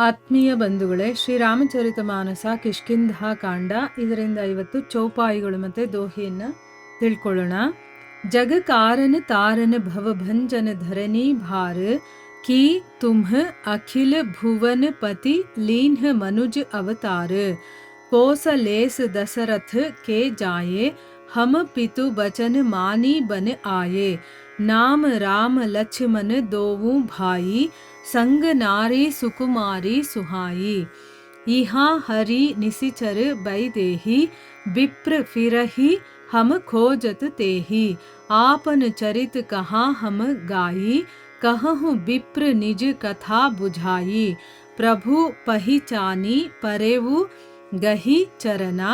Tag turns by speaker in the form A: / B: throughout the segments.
A: ಆತ್ಮೀಯ ಬಂಧುಗಳೇ, ಶ್ರೀರಾಮಚರಿತ ಮಾನಸ ಕಿಷ್ಕಿಂಧ ಕಾಂಡ, ಇದರಿಂದ ಇವತ್ತು ಚೌಪಾಯಿಗಳು ಮತ್ತು ದೋಹೆಯನ್ನು ತಿಳ್ಕೊಳ್ಳೋಣ. ಜಗ ಕಾರಣ ತಾರನ ಭವಭಂಜನ ಧರಣಿ ಭಾರ ಕಿ तुम्ह अखिल भुवन पति लीन्ह मनुज अवतार कोसलेस दशरथ के जाये हम पितु बचन मानी बन आये नाम राम लक्ष्मण दोवु भाई संग नारी सुकुमारी सुहाई इहा हरि निसिचर बैदेही विप्र फिरही हम खोजत तेही आपन चरित कहाँ हम गाई कहूँ विप्र निज कथा बुझाई प्रभु पहिचानी परेवु गही चरना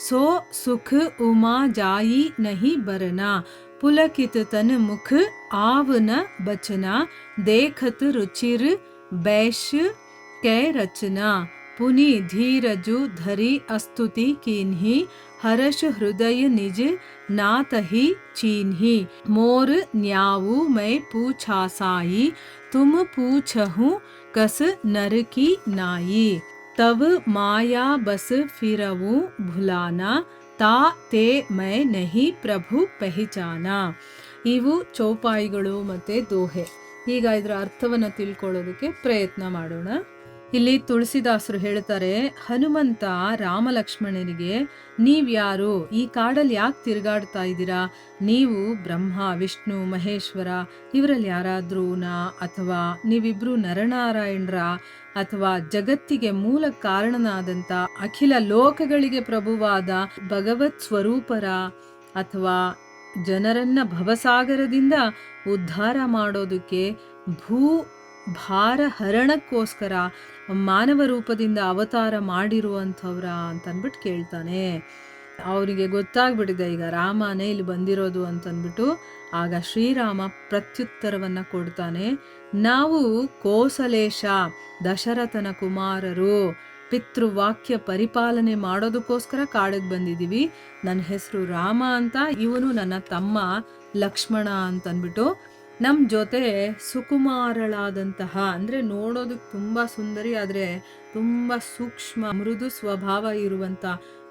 A: सो सुख उमा जाई नहीं बरना पुलकित तन मुख आव न बचना देखत रुचिर बैश्य कै रचना पुनि धीरजु धरी अस्तुति कीन्ही हर्ष हृदय निज नातही चीन्ही मोर न्याऊ मैं पूछासाई तुम पूछहूँ कस नर की नाई तब माया बस फिरवूँ भुलाना ತಾ ತೇ ಮೈ ನಹಿ ಪ್ರಭು ಪಹಿಚಾನ. ಇವು ಚೌಪಾಯಿಗಳು ಮತ್ತು ದೋಹೆ. ಈಗ ಇದರ ಅರ್ಥವನ್ನು ತಿಳ್ಕೊಳ್ಳೋದಕ್ಕೆ ಪ್ರಯತ್ನ ಮಾಡೋಣ. ಇಲ್ಲಿ ತುಳಸಿದಾಸರು ಹೇಳ್ತಾರೆ, ಹನುಮಂತ ರಾಮಲಕ್ಷ್ಮಣನಿಗೆ ನೀವ್ಯಾರು, ಈ ಕಾಡಲ್ಲಿ ಯಾಕೆ ತಿರುಗಾಡ್ತಾ ಇದ್ದೀರಾ, ನೀವು ಬ್ರಹ್ಮ ವಿಷ್ಣು ಮಹೇಶ್ವರ ಇವರಲ್ಲಿ ಯಾರಾದ್ರೂನಾ, ಅಥವಾ ನೀವಿಬ್ರು ನರನಾರಾಯಣರ, ಅಥವಾ ಜಗತ್ತಿಗೆ ಮೂಲ ಕಾರಣನಾದಂಥ ಅಖಿಲ ಲೋಕಗಳಿಗೆ ಪ್ರಭುವಾದ ಭಗವತ್ ಸ್ವರೂಪರ, ಅಥವಾ ಜನರನ್ನ ಭವಸಾಗರದಿಂದ ಉದ್ಧಾರ ಮಾಡೋದಕ್ಕೆ ಭೂ ಭಾರ ಹರಣಕ್ಕೋಸ್ಕರ ಮಾನವ ರೂಪದಿಂದ ಅವತಾರ ಮಾಡಿರುವಂಥವ್ರ ಅಂತನ್ಬಿಟ್ಟು ಕೇಳ್ತಾನೆ. ಅವರಿಗೆ ಗೊತ್ತಾಗ್ಬಿಟ್ಟಿದೆ ಈಗ ರಾಮನೇ ಇಲ್ಲಿ ಬಂದಿರೋದು ಅಂತನ್ಬಿಟ್ಟು. ಆಗ ಶ್ರೀರಾಮ ಪ್ರತ್ಯುತ್ತರವನ್ನ ಕೊಡ್ತಾನೆ, ನಾವು ಕೋಸಲೇಶ ದಶರಥನ ಕುಮಾರರು, ಪಿತೃವಾಕ್ಯ ಪರಿಪಾಲನೆ ಮಾಡೋದಕ್ಕೋಸ್ಕರ ಕಾಡಿಗೆ ಬಂದಿದ್ದೀವಿ. ನನ್ನ ಹೆಸರು ರಾಮ ಅಂತ, ಇವನು ನನ್ನ ತಮ್ಮ ಲಕ್ಷ್ಮಣ ಅಂತನ್ಬಿಟ್ಟು ನಮ್ಮ ಜೊತೆ ಸುಕುಮಾರಳಾದಂತಹ, ಅಂದರೆ ನೋಡೋದಕ್ಕೆ ತುಂಬ ಸುಂದರಿ ಆದರೆ ತುಂಬ ಸೂಕ್ಷ್ಮ ಮೃದು ಸ್ವಭಾವ ಇರುವಂಥ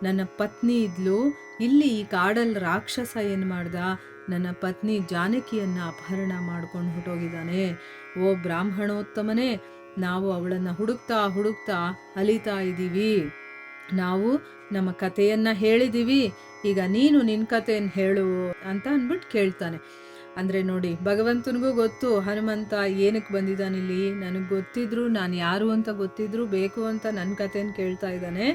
A: ನನ್ನ ಪತ್ನಿ ಇದ್ಲು. ಇಲ್ಲಿ ಈ ಕಾಡಲ್ಲಿ ರಾಕ್ಷಸ ಏನು ಮಾಡ್ದ, ನನ್ನ ಪತ್ನಿ ಜಾನಕಿಯನ್ನು ಅಪಹರಣ ಮಾಡ್ಕೊಂಡು ಹೊರಟೋಗಿದ್ದಾನೆ. ಓ ಬ್ರಾಹ್ಮಣೋತ್ತಮನೇ, ನಾವು ಅವಳನ್ನು ಹುಡುಕ್ತಾ ಹುಡುಕ್ತಾ ಅಲಿತಾ ಇದ್ದೀವಿ. ನಾವು ನಮ್ಮ ಕಥೆಯನ್ನು ಹೇಳಿದ್ದೀವಿ, ಈಗ ನೀನು ನಿನ್ನ ಕಥೆಯನ್ನು ಹೇಳು ಅಂತ ಅಂದ್ಬಿಟ್ಟು ಕೇಳ್ತಾನೆ. ಅಂದರೆ ನೋಡಿ, ಭಗವಂತನಿಗೂ ಗೊತ್ತು ಹನುಮಂತ ಏನಕ್ಕೆ ಬಂದಿದ್ದಾನಿಲ್ಲಿ, ನನಗೆ ಗೊತ್ತಿದ್ರು, ನಾನು ಯಾರು ಅಂತ ಗೊತ್ತಿದ್ರು, ಬೇಕು ಅಂತ ನನ್ನ ಕಥೆಯನ್ನು ಕೇಳ್ತಾ ಇದ್ದಾನೆ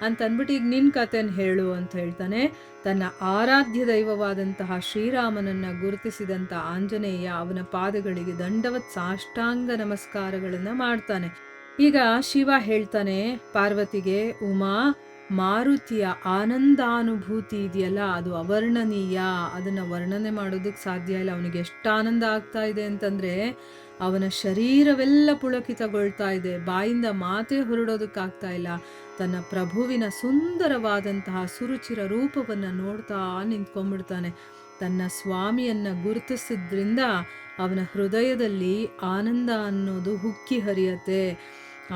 A: ಅಂತ ಅಂದ್ಬಿಟ್ಟು ಈಗ ನಿನ್ನ ಕಥೆಯನ್ನು ಹೇಳು ಅಂತ ಹೇಳ್ತಾನೆ. ತನ್ನ ಆರಾಧ್ಯ ದೈವವಾದಂತಹ ಶ್ರೀರಾಮನನ್ನು ಗುರುತಿಸಿದಂಥ ಆಂಜನೇಯ ಅವನ ಪಾದಗಳಿಗೆ ದಂಡವತ್ ಸಾಷ್ಟಾಂಗ ನಮಸ್ಕಾರಗಳನ್ನು ಮಾಡ್ತಾನೆ. ಈಗ ಶಿವ ಹೇಳ್ತಾನೆ ಪಾರ್ವತಿಗೆ, ಉಮಾ, ಮಾರುತಿಯ ಆನಂದಾನುಭೂತಿ ಇದೆಯಲ್ಲ ಅದು ಅವರ್ಣನೀಯ, ಅದನ್ನು ವರ್ಣನೆ ಮಾಡೋದಕ್ಕೆ ಸಾಧ್ಯ ಇಲ್ಲ. ಅವನಿಗೆ ಎಷ್ಟು ಆನಂದ ಆಗ್ತಾ ಇದೆ ಅಂತಂದರೆ ಅವನ ಶರೀರವೆಲ್ಲ ಪುಳಕಿತಗೊಳ್ತಾ ಇದೆ, ಬಾಯಿಂದ ಮಾತೇ ಹೊರಡೋದಕ್ಕಾಗ್ತಾ ಇಲ್ಲ. ತನ್ನ ಪ್ರಭುವಿನ ಸುಂದರವಾದಂತಹ ಸುರುಚಿರ ರೂಪವನ್ನು ನೋಡ್ತಾ ನಿಂತ್ಕೊಂಡ್ಬಿಡ್ತಾನೆ. ತನ್ನ ಸ್ವಾಮಿಯನ್ನು ಗುರುತಿಸಿದ್ರಿಂದ ಅವನ ಹೃದಯದಲ್ಲಿ ಆನಂದ ಅನ್ನೋದು ಹುಕ್ಕಿ ಹರಿಯತ್ತೆ.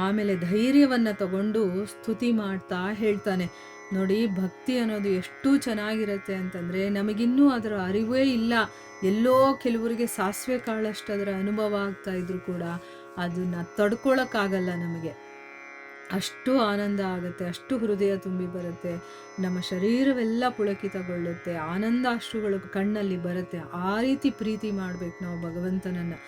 A: ಆಮೇಲೆ ಧೈರ್ಯವನ್ನು ತಗೊಂಡು ಸ್ತುತಿ ಮಾಡ್ತಾ ಹೇಳ್ತಾನೆ. ನೋಡಿ, ಭಕ್ತಿ ಅನ್ನೋದು ಎಷ್ಟು ಚೆನ್ನಾಗಿರುತ್ತೆ ಅಂತಂದರೆ ನಮಗಿನ್ನೂ ಅದರ ಅರಿವೇ ಇಲ್ಲ. ಎಲ್ಲೋ ಕೆಲವರಿಗೆ ಸಾಸಿವೆ ಕಾಳಷ್ಟು ಅದರ ಅನುಭವ ಆಗ್ತಾ ಇದ್ರು ಕೂಡ ಅದನ್ನು ತಡ್ಕೊಳಕ್ಕಾಗಲ್ಲ ನಮಗೆ. ಅಷ್ಟು ಆನಂದ ಆಗುತ್ತೆ, ಅಷ್ಟು ಹೃದಯ ತುಂಬಿ ಬರುತ್ತೆ, ನಮ್ಮ ಶರೀರವೆಲ್ಲ ಪುಳಕಿತಗೊಳ್ಳುತ್ತೆ, ಆನಂದಾಶ್ರುಗಳು ಕಣ್ಣಲ್ಲಿ ಬರುತ್ತೆ. ಆ ರೀತಿ ಪ್ರೀತಿ ಮಾಡಬೇಕು ನಾವು ಭಗವಂತನನ್ನು,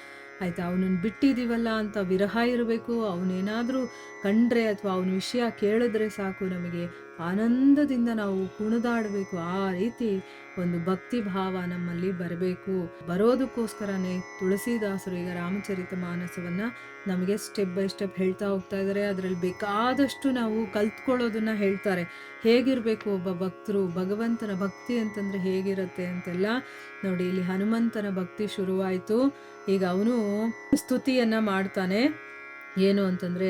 A: ಆಯಿತಾ. ಅವನನ್ನು ಬಿಟ್ಟಿದ್ದೀವಲ್ಲ ಅಂತ ವಿರಹ ಇರಬೇಕು. ಅವನೇನಾದರೂ ಕಂಡ್ರೆ ಅಥವಾ ಅವನ ವಿಷಯ ಕೇಳಿದ್ರೆ ಸಾಕು, ನಮಗೆ ಆನಂದದಿಂದ ನಾವು ಕುಣಿದಾಡಬೇಕು. ಆ ರೀತಿ ಒಂದು ಭಕ್ತಿ ಭಾವ ನಮ್ಮಲ್ಲಿ ಬರಬೇಕು. ಬರೋದಕ್ಕೋಸ್ಕರನೇ ತುಳಸಿದಾಸರು ಈಗ ರಾಮಚರಿತ ಮಾನಸವನ್ನು ನಮಗೆ ಸ್ಟೆಪ್ ಬೈ ಸ್ಟೆಪ್ ಹೇಳ್ತಾ ಹೋಗ್ತಾ ಇದ್ದಾರೆ. ಅದರಲ್ಲಿ ಬೇಕಾದಷ್ಟು ನಾವು ಕಲ್ತ್ಕೊಳ್ಳೋದನ್ನು ಹೇಳ್ತಾರೆ. ಹೇಗಿರಬೇಕು ಒಬ್ಬ ಭಕ್ತರು, ಭಗವಂತನ ಭಕ್ತಿ ಅಂತಂದರೆ ಹೇಗಿರುತ್ತೆ ಅಂತೆಲ್ಲ. ನೋಡಿ, ಇಲ್ಲಿ ಹನುಮಂತನ ಭಕ್ತಿ ಶುರುವಾಯಿತು. ಈಗ ಅವನು ಸ್ತುತಿಯನ್ನು ಮಾಡ್ತಾನೆ. ಏನು ಅಂತಂದರೆ,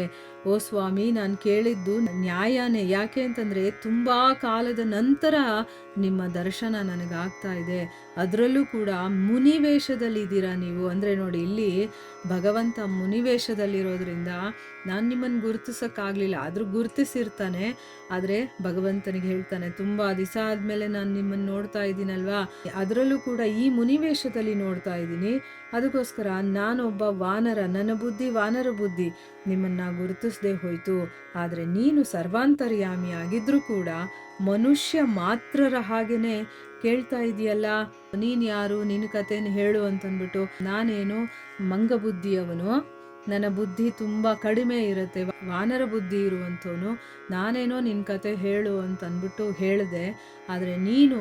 A: ಓ ಸ್ವಾಮಿ, ನಾನು ಕೇಳಿದ್ದು ನ್ಯಾಯನೇ. ಯಾಕೆ ಅಂತಂದರೆ ತುಂಬ ಕಾಲದ ನಂತರ ನಿಮ್ಮ ದರ್ಶನ ನನಗಾಗ್ತಾ ಇದೆ. ಅದರಲ್ಲೂ ಕೂಡ ಮುನಿವೇಷದಲ್ಲಿದ್ದೀರಾ ನೀವು. ಅಂದರೆ ನೋಡಿ, ಇಲ್ಲಿ ಭಗವಂತ ಮುನಿವೇಷದಲ್ಲಿರೋದ್ರಿಂದ ನಾನು ನಿಮ್ಮನ್ನು ಗುರುತಿಸೋಕ್ಕಾಗಲಿಲ್ಲ. ಆದರೂ ಗುರುತಿಸಿರ್ತಾನೆ. ಆದರೆ ಭಗವಂತನಿಗೆ ಹೇಳ್ತಾನೆ, ತುಂಬ ದಿವಸ ಆದಮೇಲೆ ನಾನು ನಿಮ್ಮನ್ನು ನೋಡ್ತಾ ಇದ್ದೀನಲ್ವಾ, ಅದರಲ್ಲೂ ಕೂಡ ಈ ಮುನಿವೇಷದಲ್ಲಿ ನೋಡ್ತಾ ಇದ್ದೀನಿ. ಅದಕ್ಕೋಸ್ಕರ ನಾನೊಬ್ಬ ವಾನರ, ನನ್ನ ಬುದ್ಧಿ ವಾನರ ಬುದ್ಧಿ, ನಿಮ್ಮನ್ನು ಗುರುತಿಸದೆ ಹೋಯಿತು. ಆದರೆ ನೀನು ಸರ್ವಾಂತರ್ಯಾಮಿ ಆಗಿದ್ರೂ ಕೂಡ ಮನುಷ್ಯ ಮಾತ್ರರ ಹಾಗೇನೆ ಕೇಳ್ತಾ ಇದೆಯಲ್ಲ, ನೀನು ಯಾರು, ನಿನ್ನ ಕಥೆನ ಹೇಳು ಅಂತಂದ್ಬಿಟ್ಟು. ನಾನೇನು ಮಂಗಬುದ್ಧಿಯವನು, ನನ್ನ ಬುದ್ಧಿ ತುಂಬ ಕಡಿಮೆ ಇರುತ್ತೆ, ವಾನರ ಬುದ್ಧಿ ಇರುವಂಥವನು, ನಾನೇನೋ ನಿನ್ನ ಕತೆ ಹೇಳು ಅಂತ ಅಂದ್ಬಿಟ್ಟು ಹೇಳಿದೆ. ಆದರೆ ನೀನು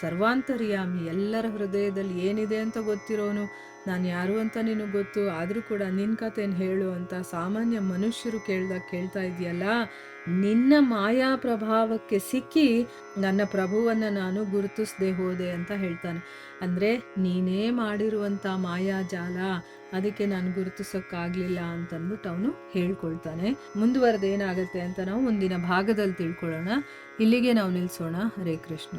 A: ಸರ್ವಾಂತರ್ಯಾಮಿ, ಎಲ್ಲರ ಹೃದಯದಲ್ಲಿ ಏನಿದೆ ಅಂತ ಗೊತ್ತಿರೋನು, ನಾನು ಯಾರು ಅಂತ ನಿನಗೆ ಗೊತ್ತು. ಆದರೂ ಕೂಡ ನಿನ್ನ ಕಥೆನ ಹೇಳು ಅಂತ ಸಾಮಾನ್ಯ ಮನುಷ್ಯರು ಕೇಳ್ದಾಗ ಕೇಳ್ತಾ ಇದೆಯಲ್ಲ. ನಿನ್ನ ಮಾಯಾ ಪ್ರಭಾವಕ್ಕೆ ಸಿಕ್ಕಿ ನನ್ನ ಪ್ರಭುವನ್ನು ನಾನು ಗುರುತಿಸದೆ ಹೋದೆ ಅಂತ ಹೇಳ್ತಾನೆ. ಅಂದರೆ ನೀನೇ ಮಾಡಿರುವಂಥ ಮಾಯಾಜಾಲ, ಅದಕ್ಕೆ ನಾನು ಗುರುತಿಸೋಕ್ಕಾಗಲಿಲ್ಲ ಅಂತಂದ್ಬಿಟ್ಟು ಅವನು ಹೇಳ್ಕೊಳ್ತಾನೆ. ಮುಂದುವರೆದು ಏನಾಗುತ್ತೆ ಅಂತ ನಾವು ಮುಂದಿನ ಭಾಗದಲ್ಲಿ ತಿಳ್ಕೊಳ್ಳೋಣ. ಇಲ್ಲಿಗೆ ನಾವು ನಿಲ್ಲಿಸೋಣ. ಹರೇ ಕೃಷ್ಣ.